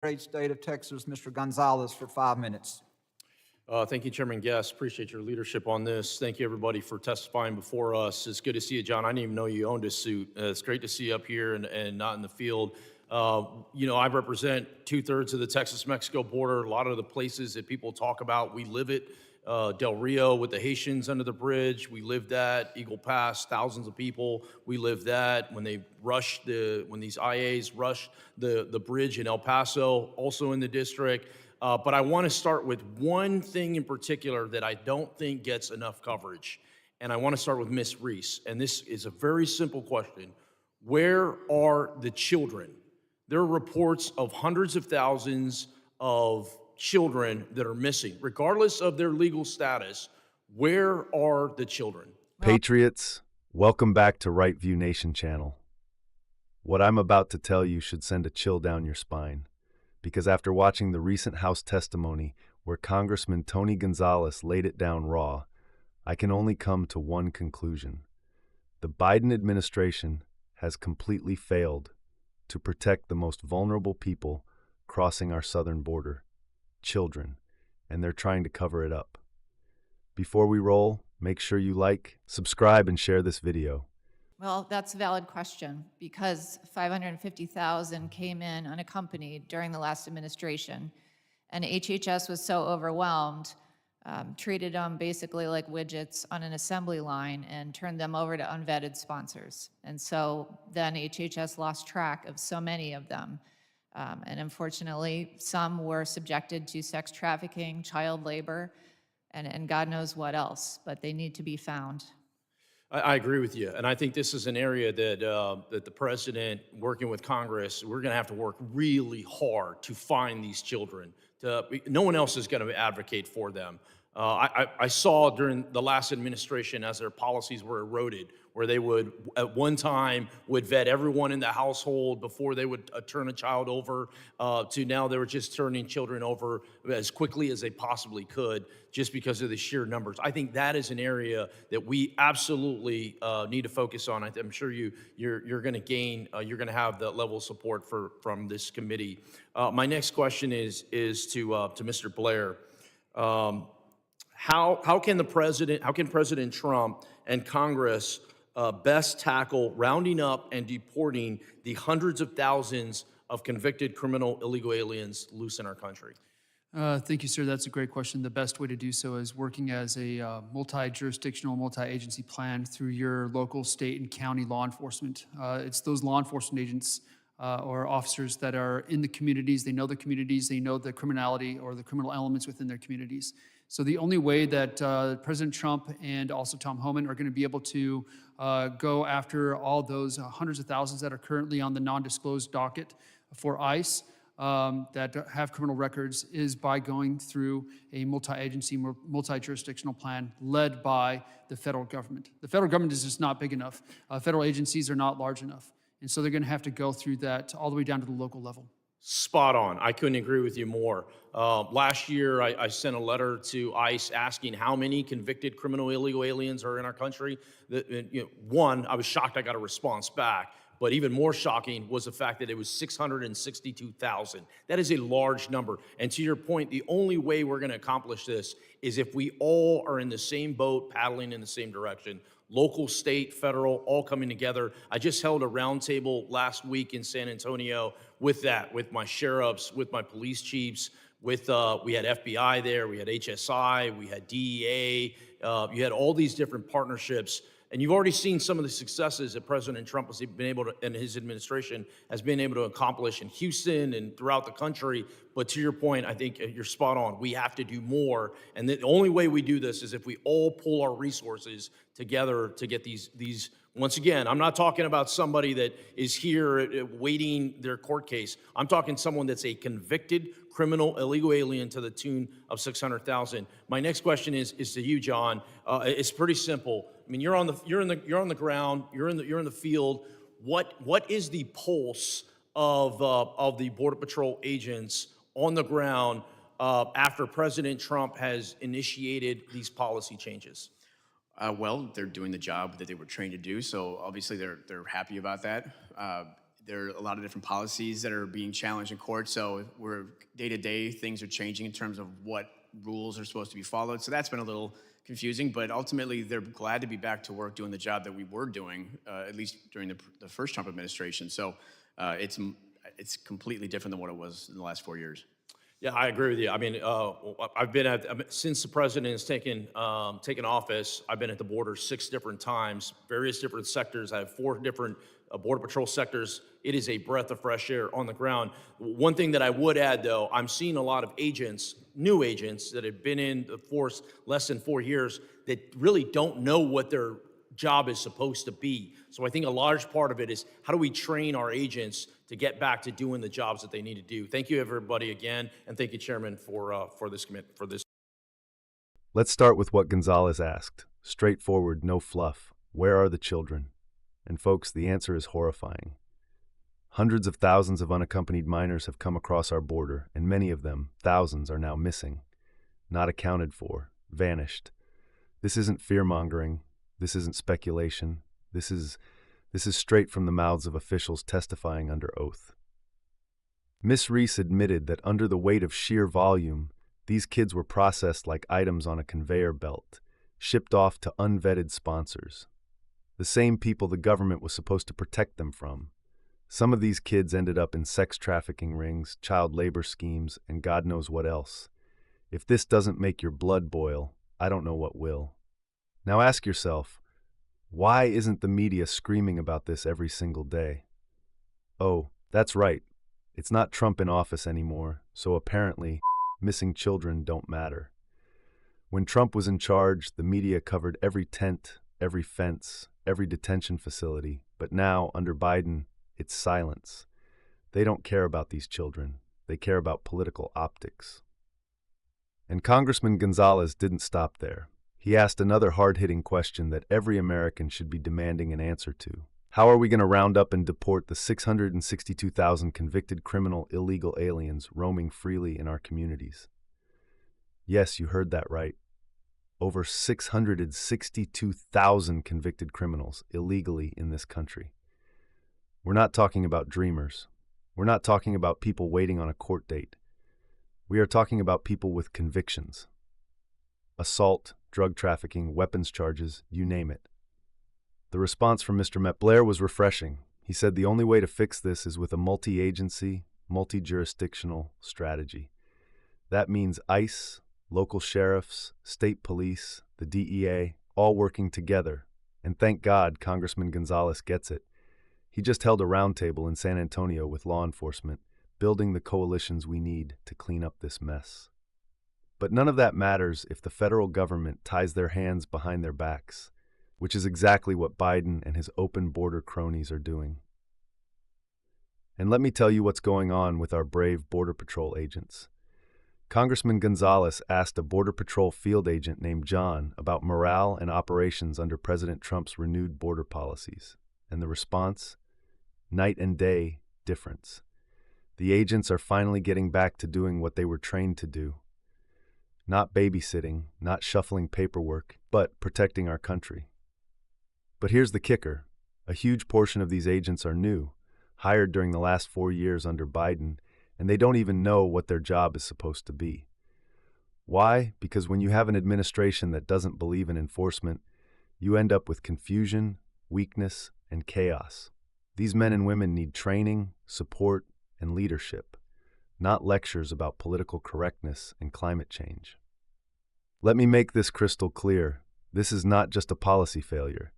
great state of Texas, Mr. Gonzales, for 5 minutes. Thank you, Chairman Guest. Appreciate your leadership on this. Thank you, everybody, for testifying before us. It's good to see you, John. I didn't even know you owned a suit. It's great to see you up here and not in the field. I represent 2/3 of the Texas-Mexico border. A lot of the places that people talk about, we live it. Del Rio with the Haitians under the bridge, we lived that. Eagle Pass, thousands of people, we lived that. When these IAs rushed the bridge in El Paso, also in the district. But I want to start with one thing in particular that I don't think gets enough coverage. And I want to start with Ms. Reese. And this is a very simple question. Where are the children? There are reports of hundreds of thousands of children that are missing. Regardless of their legal status, where are the children? Patriots, welcome back to Right View Nation channel. What I'm about to tell you should send a chill down your spine. Because after watching the recent House testimony where Congressman Tony Gonzales laid it down raw, I can only come to one conclusion. The Biden administration has completely failed to protect the most vulnerable people crossing our southern border, children, and they're trying to cover it up. Before we roll, make sure you like, subscribe, and share this video. Well, that's a valid question because 550,000 came in unaccompanied during the last administration, and HHS was so overwhelmed, treated them basically like widgets on an assembly line and turned them over to unvetted sponsors. And so then HHS lost track of so many of them. And unfortunately, some were subjected to sex trafficking, child labor, and God knows what else, but they need to be found. I agree with you, and I think this is an area that the president, working with Congress, we're going to have to work really hard to find these children. No one else is going to advocate for them. I saw during the last administration as their policies were eroded, where they would, at one time, would vet everyone in the household before they would turn a child over, to now they were just turning children over as quickly as they possibly could, just because of the sheer numbers. I think that is an area that we absolutely need to focus on. I'm sure you're going to gain, you're going to have the level of support from this committee. My next question is to Mr. Blair. How can President Trump and Congress best tackle rounding up and deporting the hundreds of thousands of convicted criminal illegal aliens loose in our country? Thank you, sir. That's a great question. The best way to do so is working as a multi-jurisdictional, multi-agency plan through your local, state, and county law enforcement. It's those law enforcement agents or officers that are in the communities. They know the communities. They know the criminality or the criminal elements within their communities. So the only way that President Trump and also Tom Homan are going to be able to go after all those hundreds of thousands that are currently on the non-disclosed docket for ICE that have criminal records is by going through a multi-agency, multi-jurisdictional plan led by the federal government. The federal government is just not big enough. Federal agencies are not large enough. And so they're going to have to go through that all the way down to the local level. Spot on. I couldn't agree with you more. Last year, I sent a letter to ICE asking how many convicted criminal illegal aliens are in our country. One, I was shocked I got a response back. But even more shocking was the fact that it was 662,000. That is a large number. And to your point, the only way we're going to accomplish this is if we all are in the same boat, paddling in the same direction. Local, state, federal, all coming together. I just held a roundtable last week in San Antonio with my sheriffs, with my police chiefs, we had FBI there, we had HSI, we had DEA, you had all these different partnerships. And you've already seen some of the successes that President Trump has been able to, and his administration has been able to accomplish in Houston and throughout the country. But to your point, I think you're spot on. We have to do more. And the only way we do this is if we all pull our resources together to get these. Once again, I'm not talking about somebody that is here waiting their court case. I'm talking someone that's a convicted criminal illegal alien to the tune of 600,000. My next question is to you, John. It's pretty simple. I mean, you're on the ground. You're in the field. What is the pulse of the Border Patrol agents on the ground after President Trump has initiated these policy changes? Well, they're doing the job that they were trained to do, so obviously they're happy about that. There are a lot of different policies that are being challenged in court. So we're day to day, things are changing in terms of what rules are supposed to be followed. So that's been a little confusing, but ultimately they're glad to be back to work doing the job that we were doing, at least during the first Trump administration. So it's completely different than what it was in the last 4 years. Yeah, I agree with you. I mean, I've been since the president has taken office, I've been at the border 6 different times, various different sectors. I have 4 different Border Patrol sectors. It is a breath of fresh air on the ground. One thing that I would add, though, I'm seeing a lot of agents, new agents that have been in the force less than 4 years that really don't know what their job is supposed to be. So I think a large part of it is how do we train our agents to get back to doing the jobs that they need to do. Thank you, everybody, again, and thank you, Chairman, for this. Let's start with what Gonzales asked. Straightforward, no fluff. Where are the children? And folks, the answer is horrifying. Hundreds of thousands of unaccompanied minors have come across our border, and many of them, thousands, are now missing. Not accounted for, vanished. This isn't fear-mongering. This isn't speculation. This is straight from the mouths of officials testifying under oath. Miss Reese admitted that under the weight of sheer volume, these kids were processed like items on a conveyor belt, shipped off to unvetted sponsors. The same people the government was supposed to protect them from. Some of these kids ended up in sex trafficking rings, child labor schemes, and God knows what else. If this doesn't make your blood boil, I don't know what will. Now ask yourself, why isn't the media screaming about this every single day? Oh, that's right. It's not Trump in office anymore, so apparently, missing children don't matter. When Trump was in charge, the media covered every tent, every fence, every detention facility, but now, under Biden, it's silence. They don't care about these children. They care about political optics. And Congressman Gonzales didn't stop there. He asked another hard-hitting question that every American should be demanding an answer to. How are we going to round up and deport the 662,000 convicted criminal illegal aliens roaming freely in our communities? Yes, you heard that right. Over 662,000 convicted criminals illegally in this country. We're not talking about dreamers. We're not talking about people waiting on a court date. We are talking about people with convictions. Assault, drug trafficking, weapons charges, you name it. The response from Mr. Met Blair was refreshing. He said the only way to fix this is with a multi-agency, multi-jurisdictional strategy. That means ICE, local sheriffs, state police, the DEA, all working together. And thank God Congressman Gonzales gets it. He just held a roundtable in San Antonio with law enforcement, building the coalitions we need to clean up this mess. But none of that matters if the federal government ties their hands behind their backs, which is exactly what Biden and his open border cronies are doing. And let me tell you what's going on with our brave Border Patrol agents. Congressman Gonzales asked a Border Patrol field agent named John about morale and operations under President Trump's renewed border policies. And the response? Night and day difference. The agents are finally getting back to doing what they were trained to do. Not babysitting, not shuffling paperwork, but protecting our country. But here's the kicker. A huge portion of these agents are new, hired during the last 4 years under Biden, and they don't even know what their job is supposed to be. Why? Because when you have an administration that doesn't believe in enforcement, you end up with confusion, weakness, and chaos. These men and women need training, support, and leadership, not lectures about political correctness and climate change. Let me make this crystal clear. This is not just a policy failure.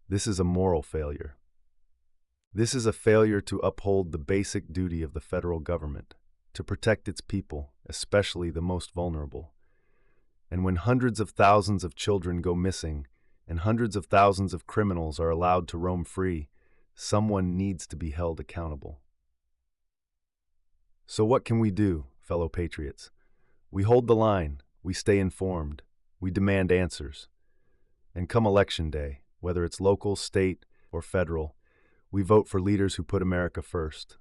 This is a moral failure. This is a failure to uphold the basic duty of the federal government, to protect its people, especially the most vulnerable. And when hundreds of thousands of children go missing and hundreds of thousands of criminals are allowed to roam free, someone needs to be held accountable. So what can we do, fellow patriots? We hold the line, we stay informed, we demand answers. And come election day, whether it's local, state, or federal, we vote for leaders who put America first.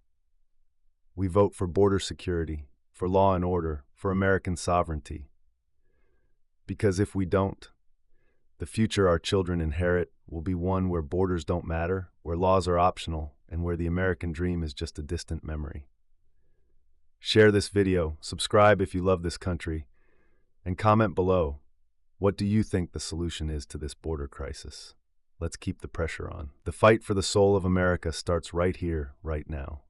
We vote for border security, for law and order, for American sovereignty. Because if we don't, the future our children inherit will be one where borders don't matter, where laws are optional, and where the American dream is just a distant memory. Share this video, subscribe if you love this country, and comment below. What do you think the solution is to this border crisis? Let's keep the pressure on. The fight for the soul of America starts right here, right now.